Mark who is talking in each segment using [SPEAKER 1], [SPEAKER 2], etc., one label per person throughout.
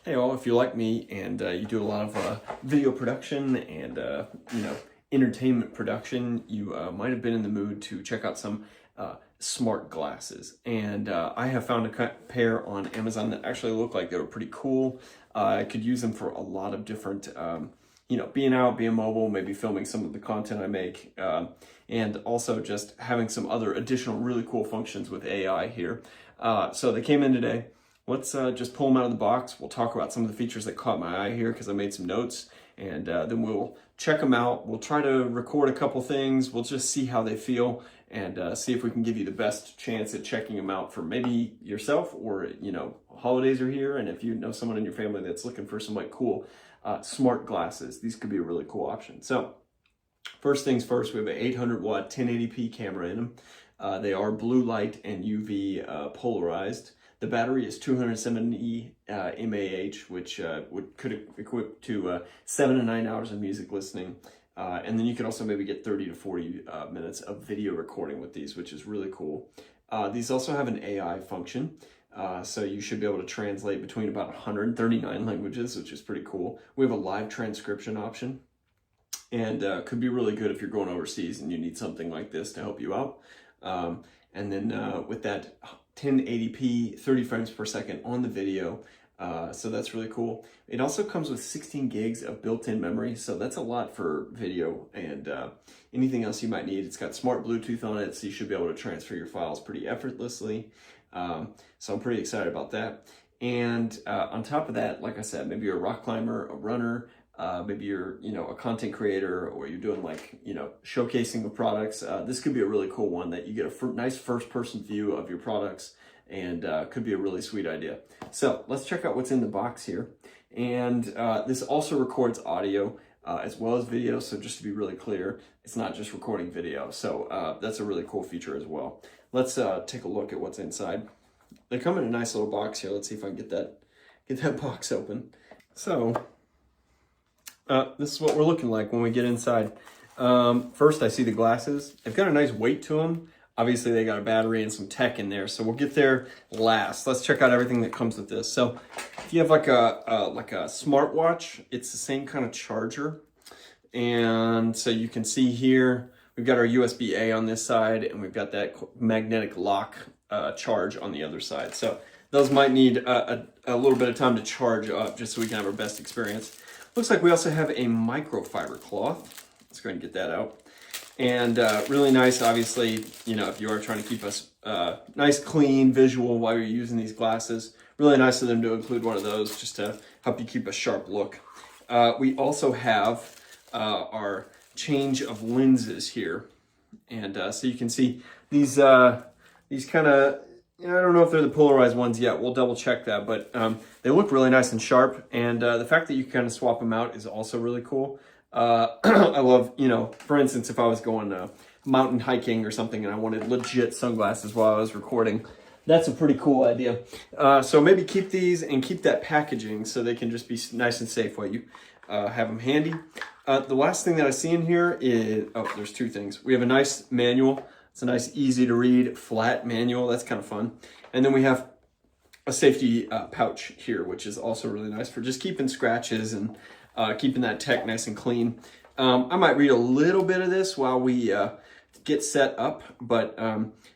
[SPEAKER 1] Hey all, if you're like me and you do a lot of video production and entertainment production, you might have been in the mood to check out some smart glasses. And I have found a pair on Amazon that actually look like they were pretty cool. I could use them for a lot of different, being out, being mobile, maybe filming some of the content I make, and also just having some other additional really cool functions with AI here. So they came in today. Let's just pull them out of the box. We'll talk about some of the features that caught my eye here because I made some notes, and then we'll check them out. We'll try to record a couple things. We'll just see how they feel and see if we can give you the best chance at checking them out for maybe yourself, or holidays are here, and if you know someone in your family that's looking for some cool smart glasses, these could be a really cool option. So first things first, we have an 800 watt 1080p camera in them. They are blue light and UV polarized. The battery is 270 mAh, which could equip to 7 to 9 hours of music listening. And then you can also maybe get 30 to 40 minutes of video recording with these, which is really cool. These also have an AI function. So you should be able to translate between about 139 languages, which is pretty cool. We have a live transcription option, and could be really good if you're going overseas and you need something like this to help you out. And then with that 1080p, 30 frames per second on the video, so that's really cool. It also comes with 16 gigs of built-in memory, so that's a lot for video and anything else you might need. It's got smart Bluetooth on it, so you should be able to transfer your files pretty effortlessly. So I'm pretty excited about that. And on top of that, like I said, maybe you're a rock climber, a runner, maybe you're, a content creator, or you're doing showcasing of products. This could be a really cool one that you get a nice first-person view of your products, and could be a really sweet idea. So let's check out what's in the box here. And this also records audio as well as video. So just to be really clear, it's not just recording video. So that's a really cool feature as well. Let's take a look at what's inside. They come in a nice little box here. Let's see if I can get that box open. So this is what we're looking like when we get inside. First, I see the glasses. They've got a nice weight to them. Obviously, they got a battery and some tech in there, so we'll get there last. Let's check out everything that comes with this. So if you have like a smartwatch, it's the same kind of charger. And so you can see here, we've got our USB-A on this side, and we've got that magnetic lock charge on the other side. So those might need a little bit of time to charge up just so we can have our best experience. Looks like we also have a microfiber cloth. Let's go ahead and get that out. And really nice, obviously, if you are trying to keep us nice, clean visual while you're using these glasses. Really nice of them to include one of those just to help you keep a sharp look. We also have our change of lenses here. And so you can see these kind of, I don't know if they're the polarized ones yet. We'll double check that, but they look really nice and sharp. And the fact that you kind of swap them out is also really cool. I love, for instance, if I was going mountain hiking or something and I wanted legit sunglasses while I was recording, that's a pretty cool idea. So maybe keep these and keep that packaging so they can just be nice and safe while you have them handy. The last thing that I see in here is, there's two things. We have a nice manual. It's a nice, easy to read, flat manual. That's kind of fun. And then we have a safety pouch here, which is also really nice for just keeping scratches and keeping that tech nice and clean. I might read a little bit of this while we get set up, but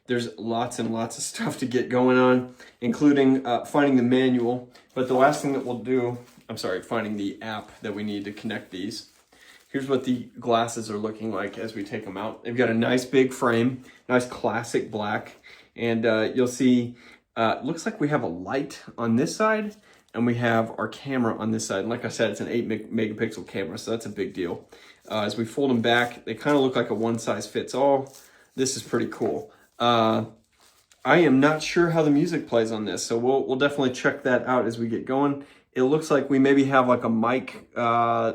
[SPEAKER 1] there's lots and lots of stuff to get going on, including finding the manual. But the last thing that we'll do, finding the app that we need to connect these. Here's what the glasses are looking like as we take them out. They've got a nice big frame, nice classic black, and you'll see, looks like we have a light on this side, and we have our camera on this side. And like I said, it's an 8 megapixel camera, so that's a big deal. As we fold them back, they kind of look like a one-size-fits-all. This is pretty cool. I am not sure how the music plays on this, so we'll definitely check that out as we get going. It looks like we maybe have like a mic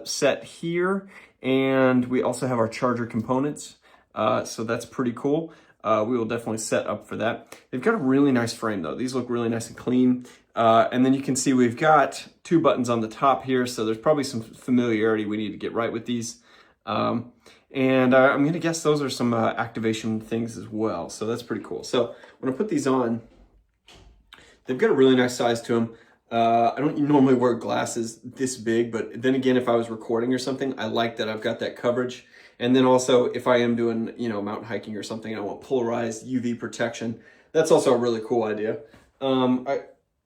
[SPEAKER 1] set here, and we also have our charger components, so that's pretty cool. We will definitely set up for that. They've got a really nice frame though. These look really nice and clean. And then you can see we've got 2 buttons on the top here, so there's probably some familiarity we need to get right with these. And I'm gonna guess those are some activation things as well, so that's pretty cool. So when I put these on, they've got a really nice size to them. I don't normally wear glasses this big, but then again, if I was recording or something, I like that I've got that coverage. And then also, if I am doing, you know, mountain hiking or something, and I want polarized UV protection. That's also a really cool idea.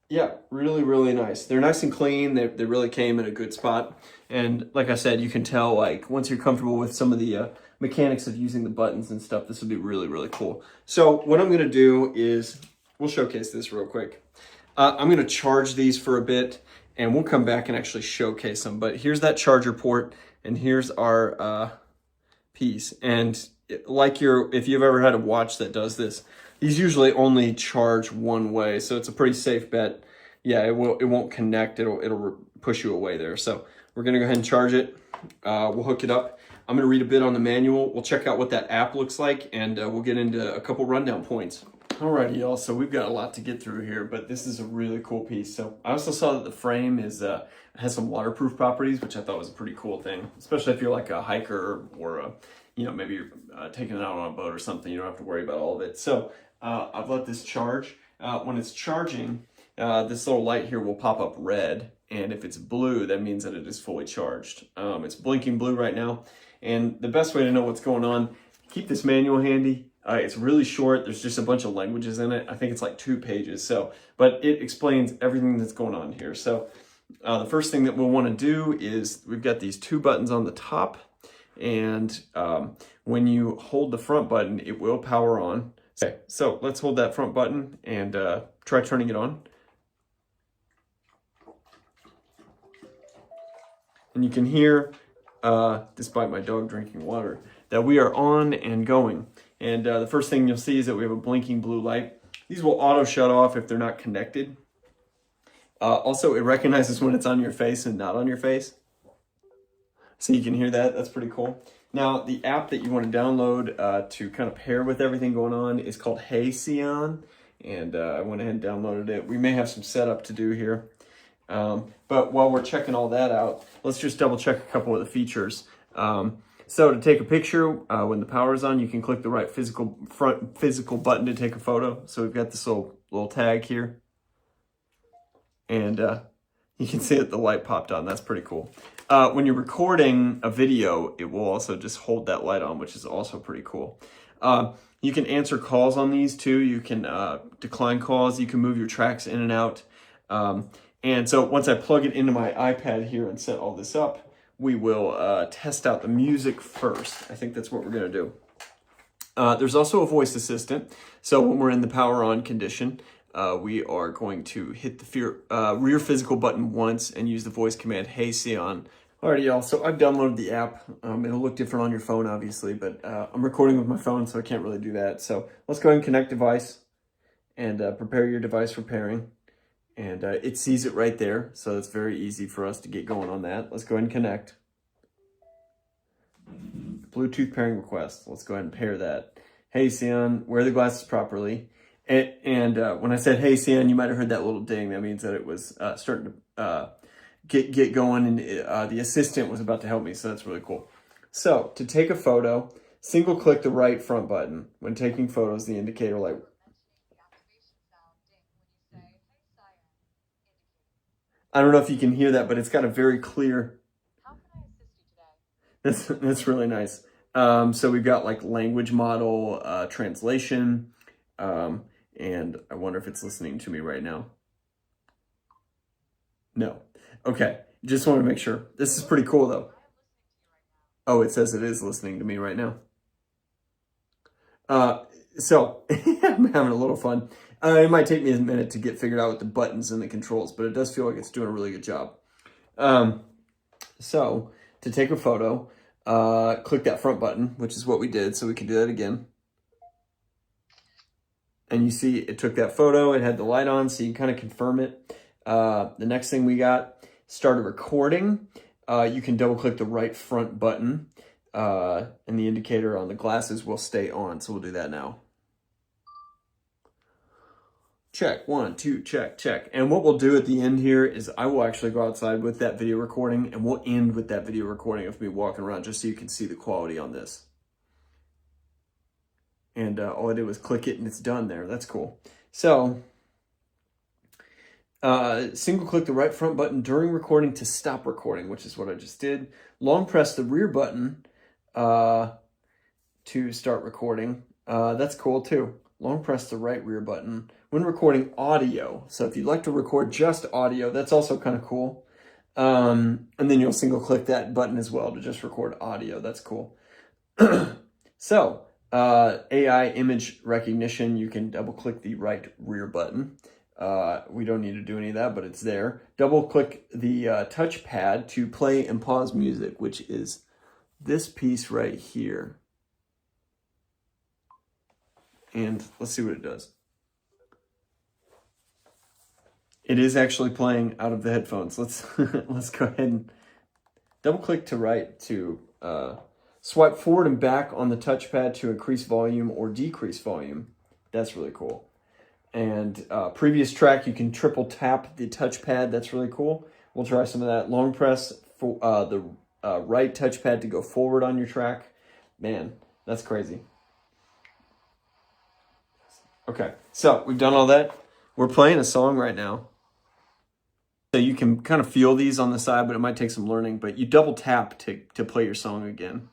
[SPEAKER 1] Yeah, really, really nice. They're nice and clean. They really came in a good spot. And like I said, you can tell, like, once you're comfortable with some of the mechanics of using the buttons and stuff, this would be really, really cool. So what I'm going to do is, we'll showcase this real quick. I'm going to charge these for a bit, and we'll come back and actually showcase them. But here's that charger port, and here's our piece. And like if you've ever had a watch that does this, these usually only charge one way, so it's a pretty safe bet. Yeah, it won't connect. It'll push you away there. So we're gonna go ahead and charge it. We'll hook it up. I'm gonna read a bit on the manual. We'll check out what that app looks like, and we'll get into a couple rundown points. Alrighty, y'all. So we've got a lot to get through here, but this is a really cool piece. So I also saw that the frame has some waterproof properties, which I thought was a pretty cool thing, especially if you're like a hiker or you know, maybe you're taking it out on a boat or something. You don't have to worry about all of it. So I've let this charge. When it's charging, this little light here will pop up red, and if it's blue, that means that it is fully charged. It's blinking blue right now, and the best way to know what's going on, keep this manual handy. It's really short. There's just a bunch of languages in it. I think it's like 2 pages. So, but it explains everything that's going on here. So the first thing that we'll want to do is we've got these 2 buttons on the top, and when you hold the front button, it will power on. Okay, so let's hold that front button and try turning it on. And you can hear, despite my dog drinking water, that we are on and going. And the first thing you'll see is that we have a blinking blue light. These will auto shut off if they're not connected. Also, it recognizes when it's on your face and not on your face. So you can hear that. That's pretty cool. Now, the app that you want to download to kind of pair with everything going on is called Hey Xion. And I went ahead and downloaded it. We may have some setup to do here. But while we're checking all that out, let's just double check a couple of the features. So to take a picture, when the power is on, you can click the right front physical button to take a photo. So we've got this little tag here. And you can see that the light popped on. That's pretty cool. When you're recording a video, it will also just hold that light on, which is also pretty cool. You can answer calls on these too. You can decline calls. You can move your tracks in and out. And so once I plug it into my iPad here and set all this up, we will test out the music first. I think that's what we're gonna do. There's also a voice assistant. So when we're in the power on condition, we are going to hit the rear physical button once and use the voice command, Hey Xion. Alrighty, y'all, so I've downloaded the app. It'll look different on your phone, obviously, but I'm recording with my phone, so I can't really do that. So let's go ahead and connect device and prepare your device for pairing. And it sees it right there, so it's very easy for us to get going on that. Let's go ahead and connect. Bluetooth pairing request. Let's go ahead and pair that. Hey Xion, wear the glasses properly. And when I said Hey Xion, you might have heard that little ding. That means that it was starting to get going, and the assistant was about to help me, so that's really cool. So to take a photo, single click the right front button. When taking photos, the indicator light. I don't know if you can hear that, but it's got a very clear. How can I assist you today? That's really nice. So we've got like language model, translation, and I wonder if it's listening to me right now. No. Okay. Just want to make sure. This is pretty cool though. Oh, it says it is listening to me right now. So I'm having a little fun. It might take me a minute to get figured out with the buttons and the controls, but it does feel like it's doing a really good job. So to take a photo, click that front button, which is what we did. So we can do that again. And you see it took that photo. It had the light on, so you can kind of confirm it. The next thing we got, started recording. You can double click the right front button, and the indicator on the glasses will stay on. So we'll do that now. Check, 1, 2, check, check. And what we'll do at the end here is I will actually go outside with that video recording, and we'll end with that video recording of me walking around just so you can see the quality on this. And all I did was click it and it's done there. That's cool. So Single click the right front button during recording to stop recording, which is what I just did. Long press the rear button to start recording. That's cool too. Long press the right rear button when recording audio. So if you'd like to record just audio, that's also kind of cool. And then you'll single click that button as well to just record audio. That's cool. So AI image recognition, you can double click the right rear button. We don't need to do any of that, but it's there. Double click the touchpad to play and pause music, which is this piece right here. And let's see what it does. It is actually playing out of the headphones. Let's let's go ahead and double click to right to swipe forward and back on the touchpad to increase volume or decrease volume. That's really cool. And previous track, you can triple tap the touchpad. That's really cool. We'll try some of that. Long press for the right touchpad to go forward on your track. Man, that's crazy. Okay, so we've done all that. We're playing a song right now. So you can kind of feel these on the side, but it might take some learning. But you double tap to play your song again.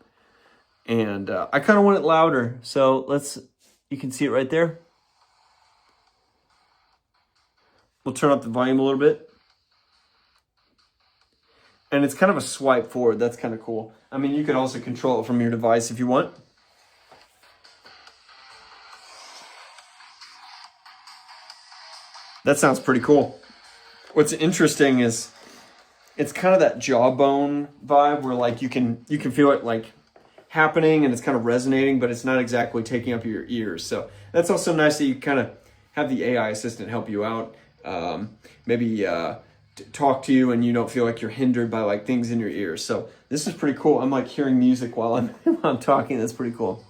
[SPEAKER 1] And I kind of want it louder. So you can see it right there. We'll turn up the volume a little bit. And it's kind of a swipe forward. That's kind of cool. I mean, you could also control it from your device if you want. That sounds pretty cool. What's interesting is it's kind of that jawbone vibe where like you can feel it like happening and it's kind of resonating, but it's not exactly taking up your ears. So that's also nice that you kind of have the AI assistant help you out. Maybe talk to you and you don't feel like you're hindered by like things in your ears. So this is pretty cool. I'm like hearing music while I'm talking. That's pretty cool.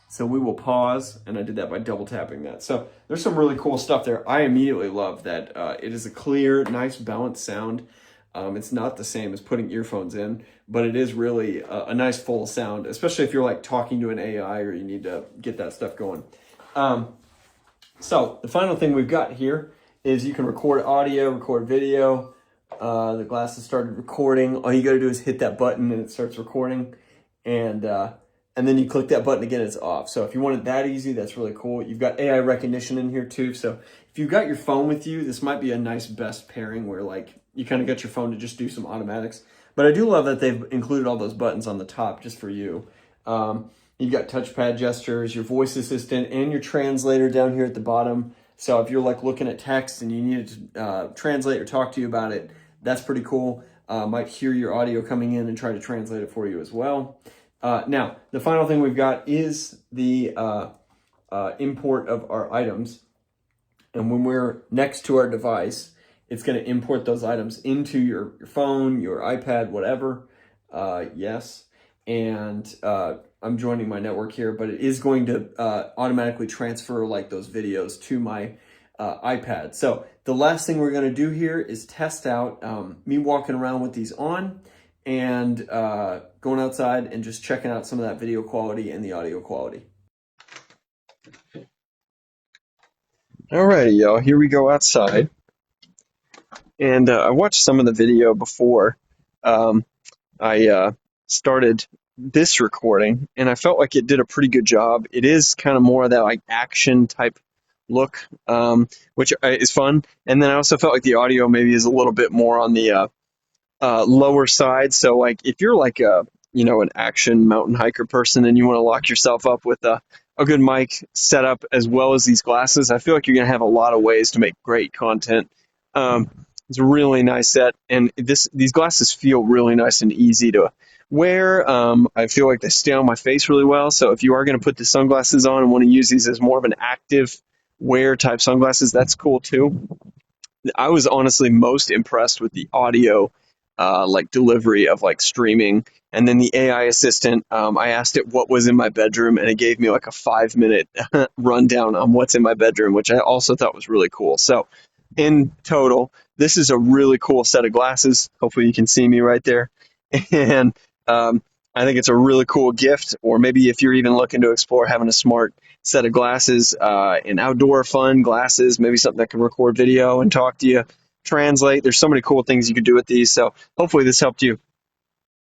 [SPEAKER 1] So we will pause, and I did that by double tapping that. So there's some really cool stuff there. I immediately love that it is a clear, nice, balanced sound. It's not the same as putting earphones in, but it is really a nice full sound, especially if you're like talking to an AI or you need to get that stuff going. So the final thing we've got here is you can record audio, record video. The glasses started recording. All you got to do is hit that button and it starts recording. And then you click that button again, it's off. So if you want it that easy, that's really cool. You've got AI recognition in here too. So if you've got your phone with you, this might be a nice best pairing where like you kind of got your phone to just do some automatics. But I do love that they've included all those buttons on the top just for you. You've got touchpad gestures, your voice assistant, and your translator down here at the bottom. So if you're like looking at text and you need to translate or talk to you about it, that's pretty cool. Might hear your audio coming in and try to translate it for you as well. Now, the final thing we've got is the import of our items. And when we're next to our device, it's going to import those items into your phone, your iPad, whatever. Yes. And I'm joining my network here, but it is going to automatically transfer like those videos to my iPad. So the last thing we're going to do here is test out me walking around with these on and going outside and just checking out some of that video quality and the audio quality. Alrighty, y'all, here we go outside. And I watched some of the video before I started this recording, and I felt like it did a pretty good job. It is kind of more of that like action type look, which is fun. And then I also felt like the audio maybe is a little bit more on the lower side. So like if you're like an action mountain hiker person and you want to lock yourself up with a good mic setup as well as these glasses, I feel like you're going to have a lot of ways to make great content. It's a really nice set, and these glasses feel really nice and easy to wear. I feel like they stay on my face really well. So if you are going to put the sunglasses on and want to use these as more of an active wear type sunglasses, that's cool too. I was honestly most impressed with the audio like delivery of like streaming, and then the AI assistant. I asked it what was in my bedroom, and it gave me like a 5-minute rundown on what's in my bedroom, which I also thought was really cool. So in total, this is a really cool set of glasses. Hopefully you can see me right there. And I think it's a really cool gift, or maybe if you're even looking to explore having a smart
[SPEAKER 2] set of glasses, and outdoor fun glasses, maybe something that can record video and talk to you, translate. There's so many cool things you could do with these. So hopefully this helped you